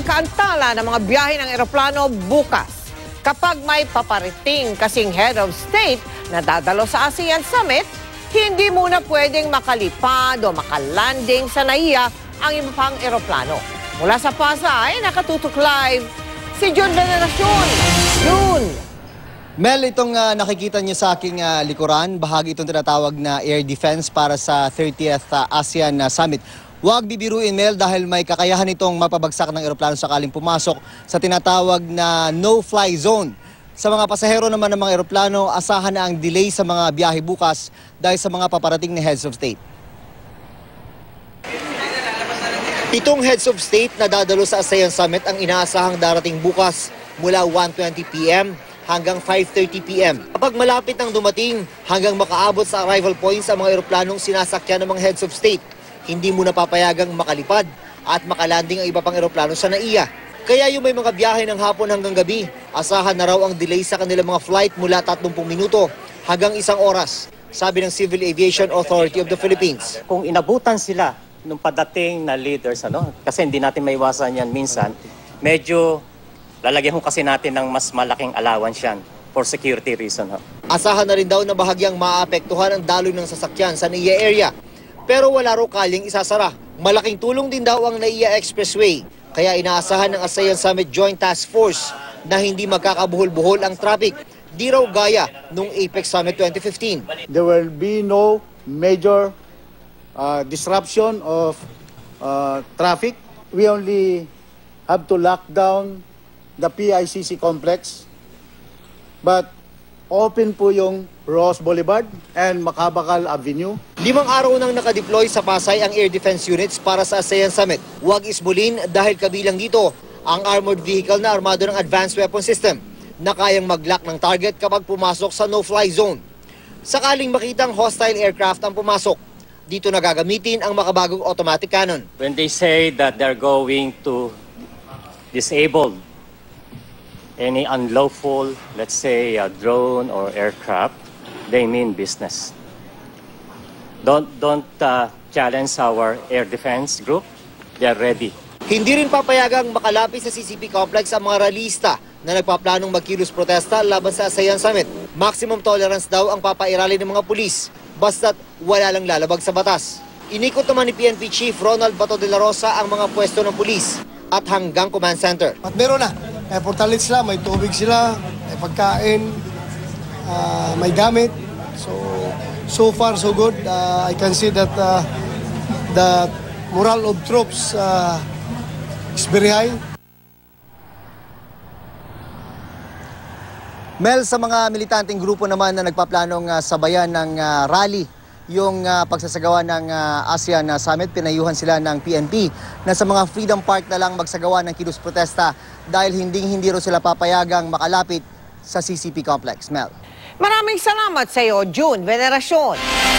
pagkaantala ng mga biyahe ng eroplano bukas. Kapag may paparating kasing head of state na dadalo sa ASEAN Summit, hindi muna pwedeng makalipad o makalanding sa NAIA ang iba pang eroplano. Mula sa Pasay, nakatutok live si June Veneracion. June! Mel, itong nakikita niyo sa aking likuran, bahagi itong tinatawag na air defense para sa 30th ASEAN Summit. Huwag bibiruin, Mel, dahil may kakayahan itong mapabagsak ng eroplano sakaling pumasok sa tinatawag na no-fly zone. Sa mga pasahero naman ng mga eroplano, asahan na ang delay sa mga biyahe bukas dahil sa mga paparating na heads of state. 7 heads of state na dadalo sa ASEAN Summit ang inaasahang darating bukas mula 1:20 p.m. hanggang 5:30 p.m. Kapag malapit ang dumating hanggang makaabot sa arrival points ang mga eroplanong sinasakyan ng mga heads of state, hindi muna papayagang makalipad at makalanding ang iba pang eroplano sa NAIA. Kaya yung may mga biyahe ng hapon hanggang gabi, asahan na raw ang delay sa kanilang mga flight mula 30 minuto hanggang 1 oras, sabi ng Civil Aviation Authority of the Philippines. Kung inabutan sila nung padating na leaders, kasi hindi natin maiwasan yan minsan, medyo lalagyan kasi natin ng mas malaking allowance yan for security reason. Asahan na rin daw na bahagyang maapektuhan ang daloy ng sasakyan sa NAIA area. Pero wala raw kaling isasara. Malaking tulong din daw ang NAIA Expressway. Kaya inaasahan ng ASEAN Summit Joint Task Force na hindi magkakabuhol-buhol ang traffic. Di raw gaya nung APEC Summit 2015. There will be no major disruption of traffic. We only have to lock down the PICC complex. But open po yung Ross Boulevard and Macabakal Avenue. 5 araw nang nakadeploy sa Pasay ang air defense units para sa ASEAN Summit. Huwag isbulin dahil kabilang dito ang armored vehicle na armado ng advanced weapon system na kayang mag-lock ng target kapag pumasok sa no-fly zone. Sakaling makitang hostile aircraft ang pumasok, dito na gagamitin ang makabagong automatic cannon. When they say that they're going to disable any unlawful, let's say, drone or aircraft, they mean business. Don't challenge our air defense group. They are ready. Hindi rin papayagang makalapit sa CCP complex ang mga ralista na nagpaplanong magkilos protesta laban sa ASEAN Summit. Maximum tolerance daw ang papairali ng mga pulis, basta't wala lang lalabag sa batas. Inikot naman ni PNP Chief Ronald Bato de la Rosa ang mga pwesto ng pulis at hanggang command center. At meron na. May portalit sila, may tubig sila, may pagkain, may gamit. So far so good. I can see that the morale of troops is very high. Mel, sa mga militanteng grupo naman na nagpaplanong sabayan ng rally, yung pagsasagawa ng ASEAN Summit, pinayuhan sila ng PNP na sa mga Freedom Park na lang magsagawa ng kilos protesta dahil hindi raw sila papayagang makalapit sa CCP complex. Mel. Maraming salamat sa iyo, June Veneracion.